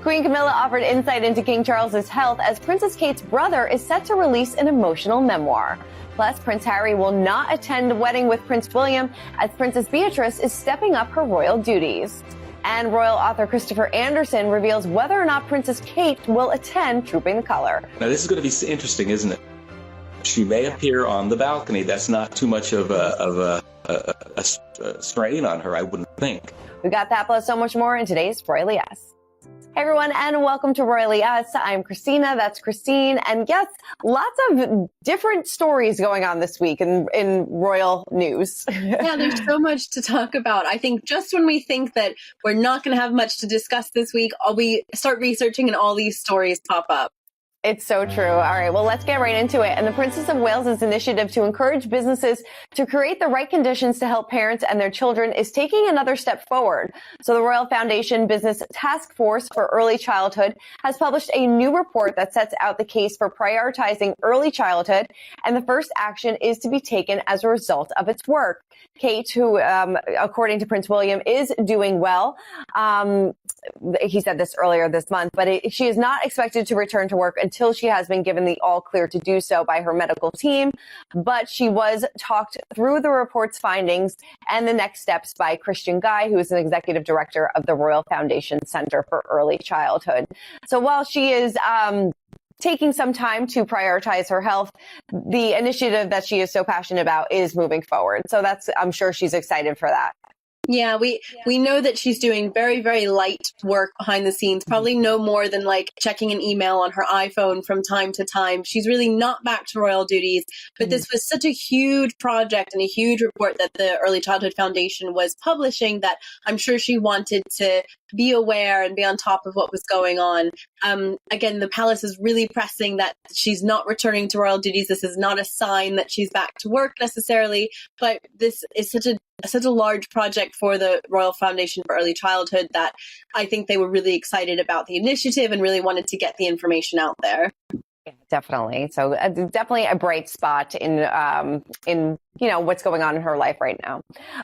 Queen Camilla offered insight into King Charles's health as Princess Kate's brother is set to release an emotional memoir. Plus, Prince Harry will not attend the wedding with Prince William as Princess Beatrice is stepping up her royal duties. And royal author Christopher Anderson reveals whether or not Princess Kate will attend Trooping the Color. Now, this is going to be interesting, isn't it? She may appear on the balcony. That's not too much of a strain on her, I wouldn't think. We got that plus so much more in today's Royally Us. Hey everyone, and welcome to Royally Us. I'm Christina, that's Christine, and yes, lots of different stories going on this week in royal news. Yeah, there's so much to talk about. I think just when we think that we're not going to have much to discuss this week, we start researching and all these stories pop up. It's so true. All right, well, let's get right into it. And the Princess of Wales's initiative to encourage businesses to create the right conditions to help parents and their children is taking another step forward. So the Royal Foundation Business Task Force for Early Childhood has published a new report that sets out the case for prioritizing early childhood, and the first action is to be taken as a result of its work. Kate, who, according to Prince William, is doing well. He said this earlier this month, but she is not expected to return to work until she has been given the all clear to do so by her medical team. But she was talked through the report's findings and the next steps by Christian Guy, who is an executive director of the Royal Foundation Center for Early Childhood. So while she is taking some time to prioritize her health, the initiative that she is so passionate about is moving forward. So I'm sure she's excited for that. Yeah, we know that she's doing very, very light work behind the scenes, probably no more than like checking an email on her iPhone from time to time. She's really not back to royal duties, but this was such a huge project and a huge report that the Early Childhood Foundation was publishing that I'm sure she wanted to be aware and be on top of what was going on. Again, the palace is really pressing that she's not returning to royal duties. This is not a sign that she's back to work necessarily, but this is such a large project for the Royal Foundation for Early Childhood that I think they were really excited about the initiative and really wanted to get the information out there. Yeah, definitely. So definitely a bright spot in what's going on in her life right now.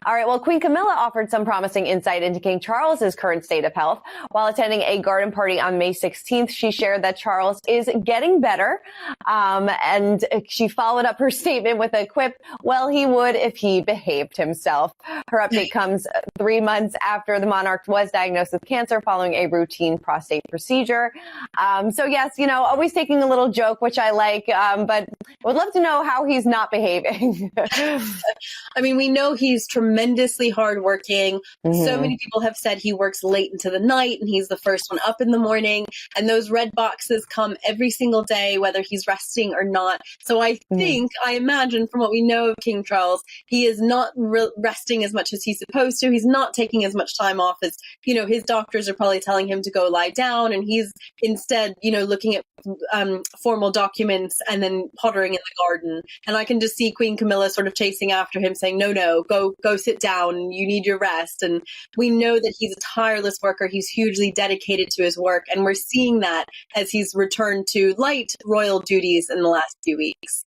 All right. Well, Queen Camilla offered some promising insight into King Charles's current state of health. While attending a garden party on May 16th, she shared that Charles is getting better. And she followed up her statement with a quip, well, he would if he behaved himself. Her update comes 3 months after the monarch was diagnosed with cancer following a routine prostate procedure. So yes, always taking a little joke, which I like, but would love to know how he's not behaving. I mean, we know he's tremendously hardworking. Mm-hmm. So many people have said he works late into the night and he's the first one up in the morning. And those red boxes come every single day, whether he's resting or not. So I imagine from what we know of King Charles, he is not resting as much as he's supposed to. He's not taking as much time off as, his doctors are probably telling him to go lie down. And he's instead, looking at formal documents and then pottering in the garden. And I can just see Queen Camilla sort of chasing after him saying, no, go sit down. You need your rest. And we know that he's a tireless worker. He's hugely dedicated to his work. And we're seeing that as he's returned to light royal duties in the last few weeks.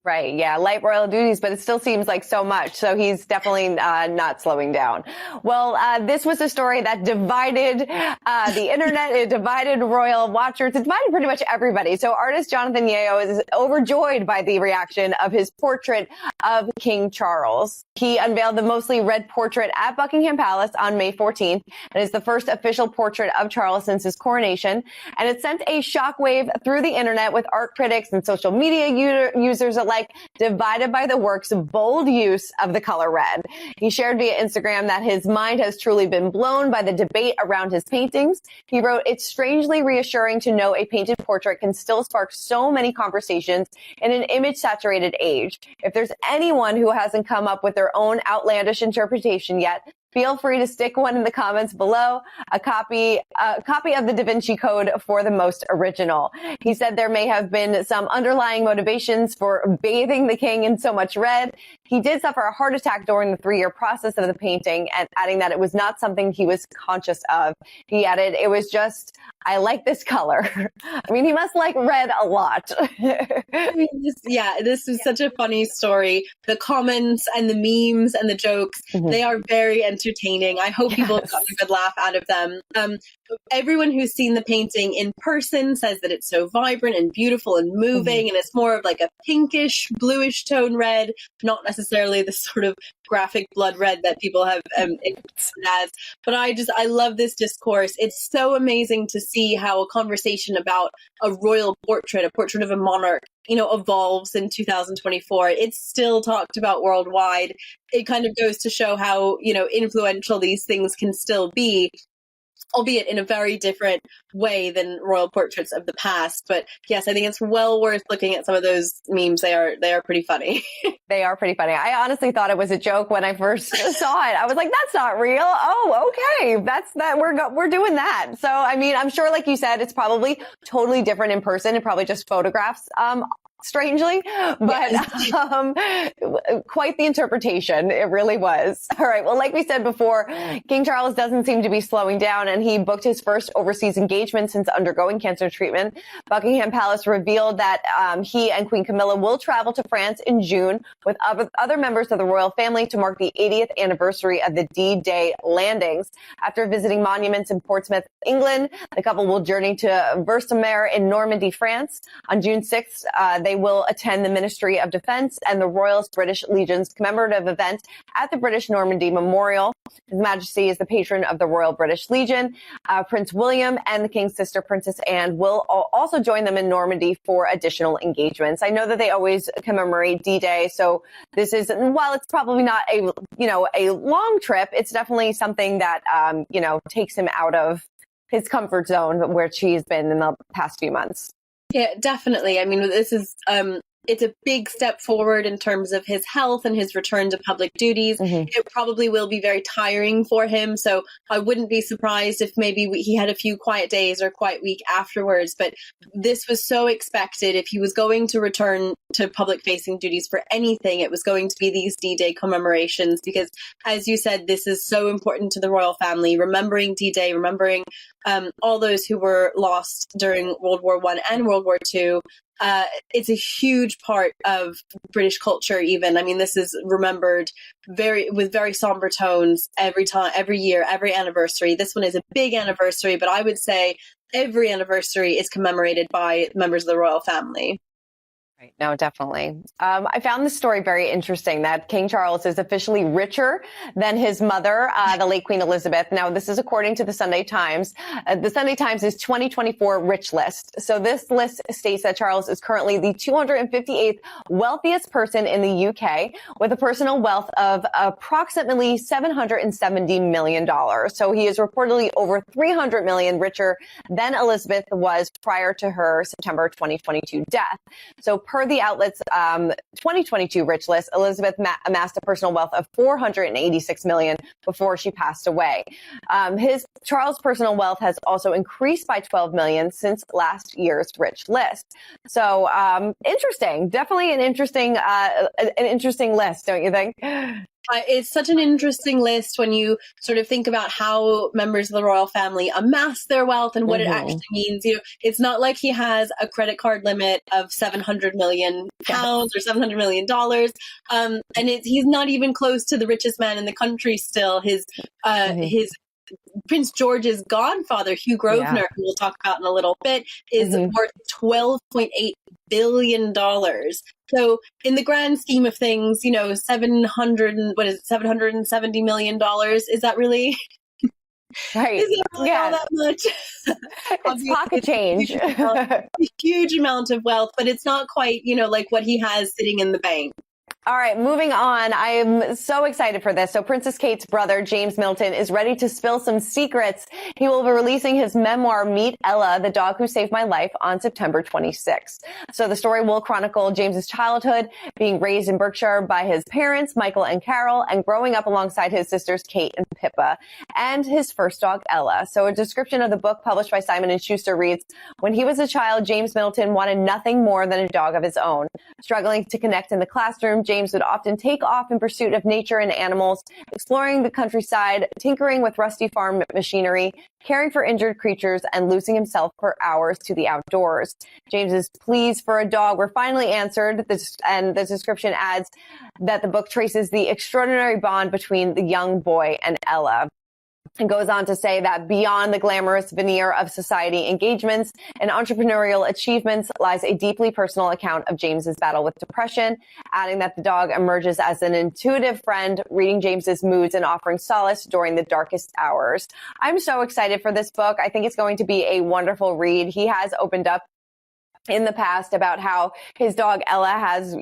Right. Yeah. Light royal duties, but it still seems like so much. So he's definitely not slowing down. Well, this was a story that divided the internet. It divided royal watchers. It divided pretty much everybody. So artist Jonathan Yeo is overjoyed by the reaction of his portrait of King Charles. He unveiled the mostly red portrait at Buckingham Palace on May 14th. And is the first official portrait of Charles since his coronation. And it sent a shockwave through the internet with art critics and social media users alike divided by the work's bold use of the color red. He shared via Instagram that his mind has truly been blown by the debate around his paintings. He wrote, "It's strangely reassuring to know a painted portrait can still spark so many conversations in an image-saturated age. If there's anyone who hasn't come up with their own outlandish interpretation yet, feel free to stick one in the comments below, a copy of the Da Vinci Code for the most original." He said there may have been some underlying motivations for bathing the king in so much red. He did suffer a heart attack during the 3-year process of the painting, and adding that it was not something he was conscious of. He added, "It was just I like this color. I mean, he must like red a lot. I mean, this is such a funny story. The comments and the memes and the jokes, they are very entertaining. I hope people have gotten a good laugh out of them. Everyone who's seen the painting in person says that it's so vibrant and beautiful and moving, and it's more of like a pinkish, bluish tone red, not necessarily the sort of graphic blood red that people have as. But I love this discourse. It's so amazing to see how a conversation about a royal portrait, a portrait of a monarch, evolves in 2024. It's still talked about worldwide. It kind of goes to show how, influential these things can still be, albeit in a very different way than royal portraits of the past. But yes, I think it's well worth looking at some of those memes. They are pretty funny. They are pretty funny. I honestly thought it was a joke when I first saw it. I was like, that's not real. Oh, okay. We're doing that. So, I mean, I'm sure, like you said, it's probably totally different in person and probably just photographs, strangely, but quite the interpretation. It really was. All right. Well, like we said before, King Charles doesn't seem to be slowing down, and he booked his first overseas engagement since undergoing cancer treatment. Buckingham Palace revealed that he and Queen Camilla will travel to France in June with other members of the royal family to mark the 80th anniversary of the D-Day landings. After visiting monuments in Portsmouth, England, the couple will journey to Versailles in Normandy, France. On June 6th, they will attend the Ministry of Defense and the Royal British Legion's commemorative event at the British Normandy Memorial. His Majesty is the patron of the Royal British Legion. Prince William and the King's sister, Princess Anne, will also join them in Normandy for additional engagements. I know that they always commemorate D-Day, so this is, while it's probably not a long trip, it's definitely something that, takes him out of his comfort zone where she's been in the past few months. Yeah, definitely. I mean, this is, it's a big step forward in terms of his health and his return to public duties. It probably will be very tiring for him. So I wouldn't be surprised if maybe he had a few quiet days or quiet week afterwards. But this was so expected. If he was going to return to public facing duties for anything, it was going to be these D-Day commemorations, because as you said, this is so important to the royal family, remembering D-Day, remembering all those who were lost during World War I and World War II. It's a huge part of British culture even. I mean, this is remembered with very somber tones every time, every year, every anniversary. This one is a big anniversary, but I would say every anniversary is commemorated by members of the royal family. Right. No, definitely. I found this story very interesting that King Charles is officially richer than his mother, the late Queen Elizabeth. Now, this is according to the Sunday Times. The Sunday Times is 2024 rich list. So this list states that Charles is currently the 258th wealthiest person in the UK with a personal wealth of approximately $770 million. So he is reportedly over 300 million richer than Elizabeth was prior to her September 2022 death. So per the outlet's 2022 rich list, Elizabeth amassed a personal wealth of $486 million before she passed away. His Charles' personal wealth has also increased by $12 million since last year's rich list. So interesting, definitely an interesting list, don't you think? It's such an interesting list when you sort of think about how members of the royal family amass their wealth and what it actually means. It's not like he has a credit card limit of £700 million or $700 million. And he's not even close to the richest man in the country still. His Prince George's godfather, Hugh Grosvenor, who we'll talk about in a little bit, is worth $12.8 billion. So in the grand scheme of things, $770 million, is that really? Right. Is it really all that much? It's pocket change. A huge amount of wealth, but it's not quite, like what he has sitting in the bank. All right, moving on. I am so excited for this. So Princess Kate's brother, James Middleton, is ready to spill some secrets. He will be releasing his memoir, Meet Ella, the Dog Who Saved My Life, on September 26th. So the story will chronicle James's childhood, being raised in Berkshire by his parents, Michael and Carol, and growing up alongside his sisters, Kate and Pippa, and his first dog, Ella. So a description of the book published by Simon & Schuster reads, when he was a child, James Middleton wanted nothing more than a dog of his own. Struggling to connect in the classroom, James James would often take off in pursuit of nature and animals, exploring the countryside, tinkering with rusty farm machinery, caring for injured creatures, and losing himself for hours to the outdoors. James's pleas for a dog were finally answered, and the description adds that the book traces the extraordinary bond between the young boy and Ella. And goes on to say that beyond the glamorous veneer of society engagements and entrepreneurial achievements lies a deeply personal account of James's battle with depression, adding that the dog emerges as an intuitive friend, reading James's moods and offering solace during the darkest hours. I'm so excited for this book. I think it's going to be a wonderful read. He has opened up in the past about how his dog Ella has,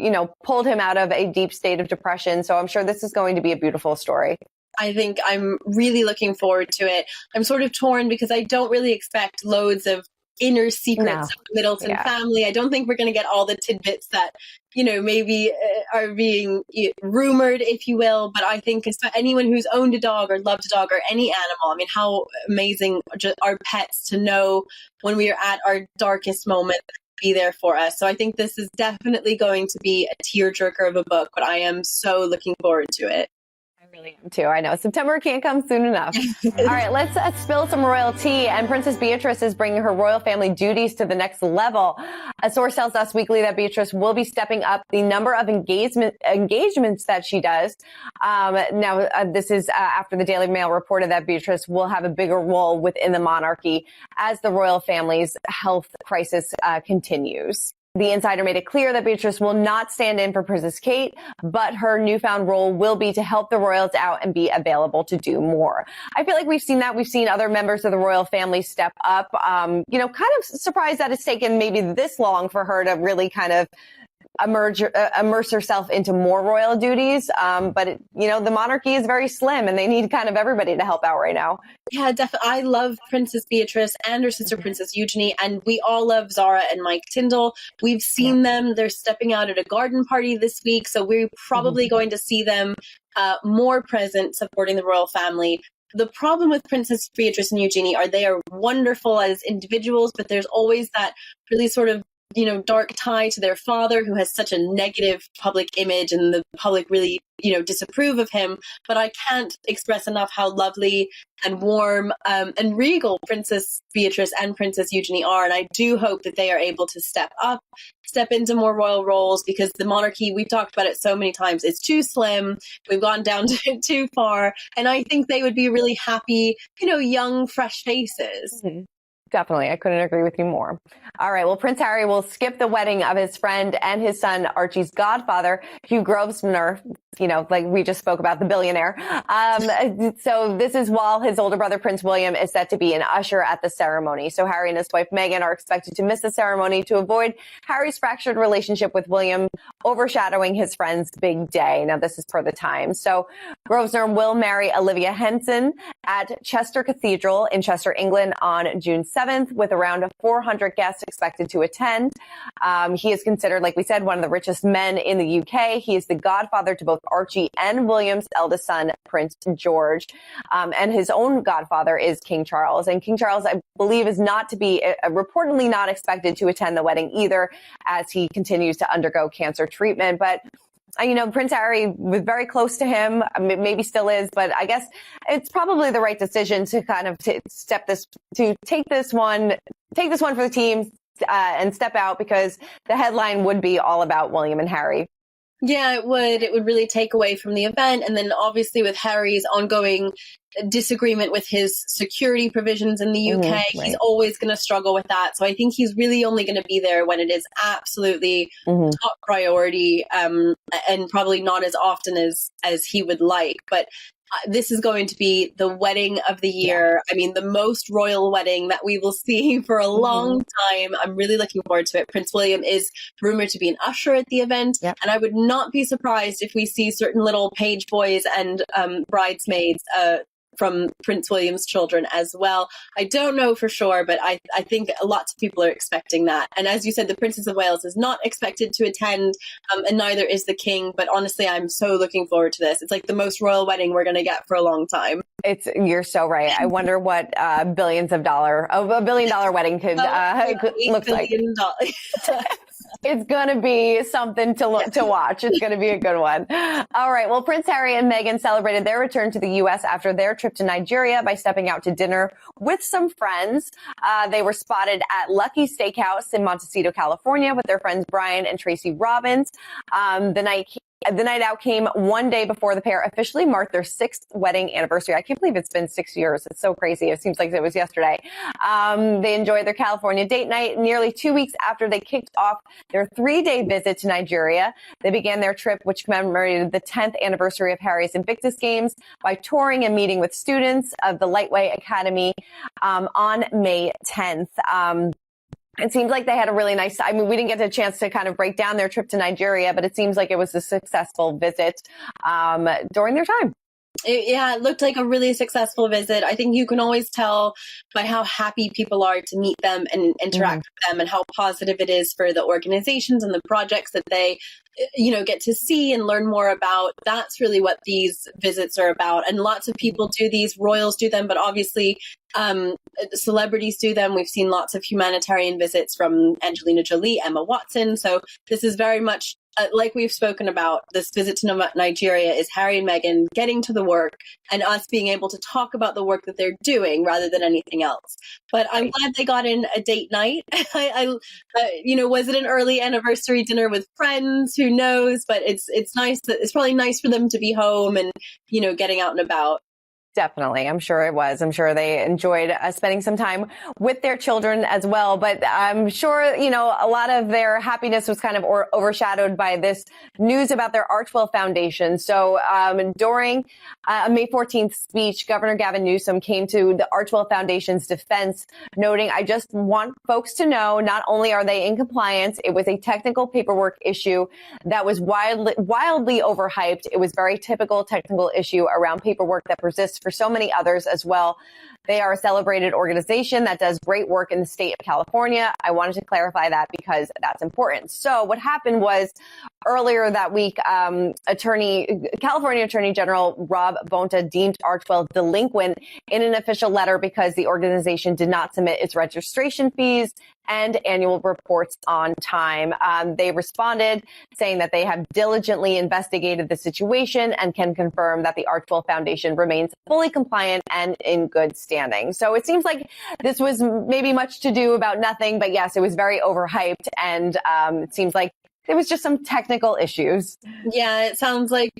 pulled him out of a deep state of depression. So I'm sure this is going to be a beautiful story. I think I'm really looking forward to it. I'm sort of torn because I don't really expect loads of inner secrets of the Middleton family. I don't think we're going to get all the tidbits that, maybe are being rumored, if you will. But I think anyone who's owned a dog or loved a dog or any animal, I mean, how amazing are pets to know when we are at our darkest moment, be there for us. So I think this is definitely going to be a tearjerker of a book, but I am so looking forward to it. I really am too. I know September can't come soon enough. All right, let's spill some royal tea. And Princess Beatrice is bringing her royal family duties to the next level. A source tells Us Weekly that Beatrice will be stepping up the number of engagements that she does. This is after the Daily Mail reported that Beatrice will have a bigger role within the monarchy as the royal family's health crisis continues. The insider made it clear that Beatrice will not stand in for Princess Kate, but her newfound role will be to help the royals out and be available to do more. I feel like we've seen that. We've seen other members of the royal family step up. Kind of surprised that it's taken maybe this long for her to really kind of immerse herself into more royal duties. But the monarchy is very slim and they need kind of everybody to help out right now. Yeah, definitely. I love Princess Beatrice and her sister Princess Eugenie, and we all love Zara and Mike Tyndall. We've seen them. They're stepping out at a garden party this week, so we're probably going to see them more present supporting the royal family. The problem with Princess Beatrice and Eugenie they are wonderful as individuals, but there's always that really sort of dark tie to their father, who has such a negative public image, and the public really, disapprove of him. But I can't express enough how lovely and warm and regal Princess Beatrice and Princess Eugenie are. And I do hope that they are able to step into more royal roles, because the monarchy, we've talked about it so many times, it's too slim. We've gone down too far. And I think they would be really happy, young, fresh faces. Mm-hmm. Definitely. I couldn't agree with you more. All right. Well, Prince Harry will skip the wedding of his friend and his son Archie's godfather, Hugh Grosvenor, like we just spoke about, the billionaire. So this is while his older brother, Prince William, is set to be an usher at the ceremony. So Harry and his wife, Meghan, are expected to miss the ceremony to avoid Harry's fractured relationship with William overshadowing his friend's big day. Now, this is per the Times. So Grosvenor will marry Olivia Henson at Chester Cathedral in Chester, England on June 7th, with around 400 guests expected to attend. He is considered, like we said, one of the richest men in the UK. He is the godfather to both Archie and William's eldest son, Prince George. And his own godfather is King Charles. And King Charles, I believe, is reportedly not expected to attend the wedding either, as he continues to undergo cancer treatment. But Prince Harry was very close to him, maybe still is, but I guess it's probably the right decision to kind of take this one for the team and step out, because the headline would be all about William and Harry. Yeah, it would. It would really take away from the event. And then obviously with Harry's ongoing disagreement with his security provisions in the UK, right. He's always going to struggle with that. So I think he's really only going to be there when it is absolutely top priority, and probably not as often as he would like. But this is going to be the wedding of the year. Yeah. I mean, the most royal wedding that we will see for a long time. I'm really looking forward to it. Prince William is rumored to be an usher at the event. Yep. And I would not be surprised if we see certain little page boys and bridesmaids from Prince William's children as well. I don't know for sure, but I think lots of people are expecting that. And as you said, the Princess of Wales is not expected to attend, and neither is the King. But honestly, I'm so looking forward to this. It's like the most royal wedding we're going to get for a long time. You're so right. I wonder what $1 billion wedding could look like. It's going to be something to watch. It's going to be a good one. All right. Well, Prince Harry and Meghan celebrated their return to the U.S. after their trip to Nigeria by stepping out to dinner with some friends. They were spotted at Lucky Steakhouse in Montecito, California with their friends Brian and Tracy Robbins. The night out came one day before the pair officially marked their 6th wedding anniversary. I can't believe it's been 6 years. It's so crazy. It seems like it was yesterday. They enjoyed their California date night nearly 2 weeks after they kicked off their 3-day visit to Nigeria. They began their trip, which commemorated the 10th anniversary of Harry's Invictus Games, by touring and meeting with students of the Lightweight Academy on May 10th. It seems like they had a really nice, I mean, we didn't get a chance to kind of break down their trip to Nigeria, but it seems like it was a successful visit during their time. It looked like a really successful visit. I think you can always tell by how happy people are to meet them and interact with them, and how positive it is for the organizations and the projects that they, get to see and learn more about. That's really what these visits are about. And lots of people do these, royals do them, but obviously celebrities do them. We've seen lots of humanitarian visits from Angelina Jolie, Emma Watson. So this is very much like we've spoken about. This visit to Nigeria is Harry and Meghan getting to the work and us being able to talk about the work that they're doing rather than anything else. But I'm glad they got in a date night. Was it an early anniversary dinner with friends? Who knows? But it's nice that it's probably nice for them to be home and, getting out and about. Definitely. I'm sure it was. I'm sure they enjoyed spending some time with their children as well. But I'm sure, a lot of their happiness was kind of overshadowed by this news about their Archwell Foundation. So during a May 14th speech, Governor Gavin Newsom came to the Archwell Foundation's defense, noting, "I just want folks to know not only are they in compliance, it was a technical paperwork issue that was wildly overhyped. It was very typical technical issue around paperwork that persists for so many others as well. They are a celebrated organization that does great work in the state of California. I wanted to clarify that because that's important." So what happened was earlier that week, California Attorney General Rob Bonta deemed Archwell delinquent in an official letter because the organization did not submit its registration fees and annual reports on time. They responded saying that they have diligently investigated the situation and can confirm that the Archwell Foundation remains fully compliant and in good standing. So it seems like this was maybe much to do about nothing, but yes, it was very overhyped, and it seems like there was just some technical issues. Yeah, it sounds like,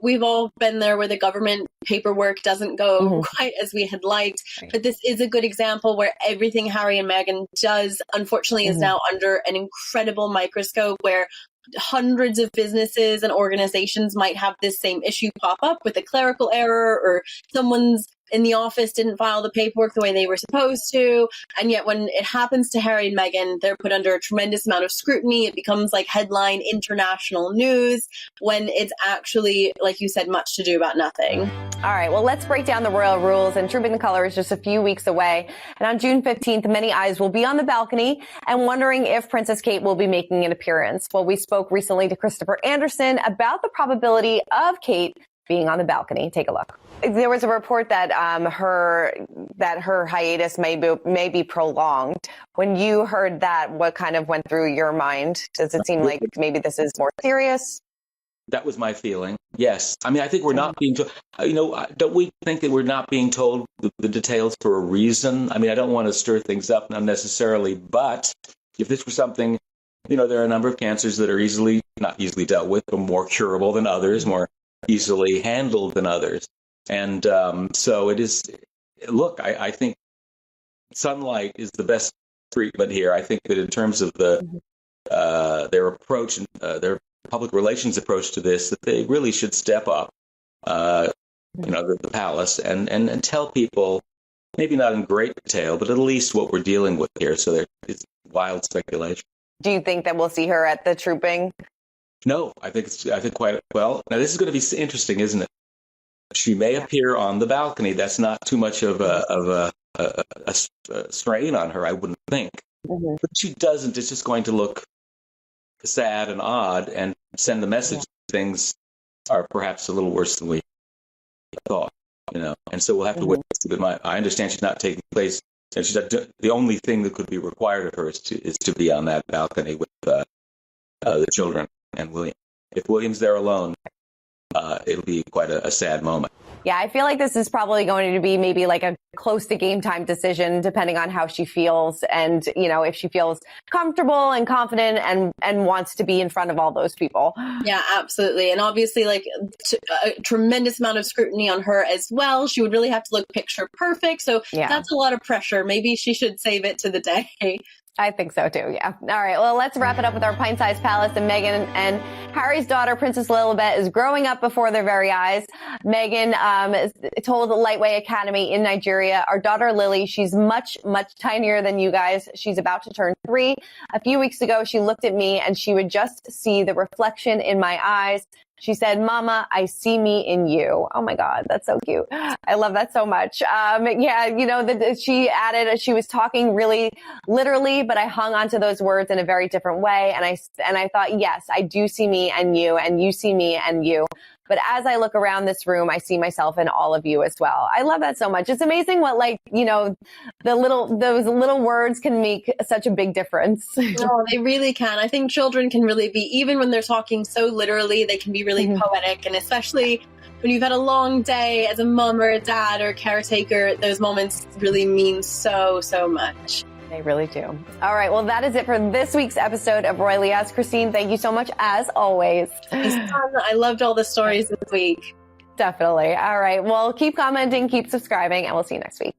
we've all been there where the government paperwork doesn't go quite as we had liked. But this is a good example where everything Harry and Meghan does, unfortunately, is now under an incredible microscope, where hundreds of businesses and organizations might have this same issue pop up with a clerical error, or someone's in the office didn't file the paperwork the way they were supposed to. And yet when it happens to Harry and Meghan, they're put under a tremendous amount of scrutiny. It becomes like headline international news when it's actually, like you said, much to do about nothing. All right, well, let's break down the royal rules. And Trooping the Color is just a few weeks away. And on June 15th, many eyes will be on the balcony and wondering if Princess Kate will be making an appearance. Well, we spoke recently to Christopher Anderson about the probability of Kate being on the balcony. Take a look. There was a report that her hiatus may be prolonged. When you heard that, what kind of went through your mind? Does it seem like maybe this is more serious? That was my feeling. Yes. I mean, I think we're not being told, don't we think that we're not being told the details for a reason? I mean, I don't want to stir things up unnecessarily, but if this were something, there are a number of cancers that are not easily dealt with, but more curable than others, more easily handled than others. And so it is, look, I think sunlight is the best treatment here. I think that in terms of their approach, their public relations approach to this, that they really should step up, the palace and tell people, maybe not in great detail, but at least what we're dealing with here. So there is wild speculation. Do you think that we'll see her at the trooping? No, I think quite well. Now this is going to be interesting, isn't it? She may appear on the balcony. That's not too much of a strain on her, I wouldn't think. But if she doesn't, it's just going to look sad and odd and send the message that things are perhaps a little worse than we thought, And so we'll have to wait. But I understand she's not taking place, and she's not the only thing that could be required of her is to be on that balcony with the children and William. If William's there alone, it'll be quite a sad moment. Yeah, I feel like this is probably going to be maybe like a close to game time decision, depending on how she feels. And, if she feels comfortable and confident and wants to be in front of all those people. Yeah, absolutely. And obviously, like a tremendous amount of scrutiny on her as well. She would really have to look picture perfect. So that's a lot of pressure. Maybe she should save it to the day. I think so too, yeah. All right, well, let's wrap it up with our pint-sized palace. And Meghan and Harry's daughter, Princess Lilibet, is growing up before their very eyes. Meghan told the Lightway Academy in Nigeria, our daughter Lily, she's much, much tinier than you guys. She's about to turn 3. A few weeks ago, she looked at me and she would just see the reflection in my eyes. She said, Mama, I see me in you. Oh my God, that's so cute. I love that so much. She added, she was talking really literally, but I hung on to those words in a very different way. And I thought, yes, I do see me and you see me and you. But as I look around this room, I see myself in all of you as well. I love that so much. It's amazing what those little words can make such a big difference. Oh, they really can. I think children can really be, even when they're talking so literally, they can be really poetic. And especially when you've had a long day as a mom or a dad or caretaker, those moments really mean so, so much. They really do. All right. Well, that is it for this week's episode of Royally Us. Christine, thank you so much as always. It's fun. I loved all the stories this week. Definitely. All right. Well, keep commenting, keep subscribing, and we'll see you next week.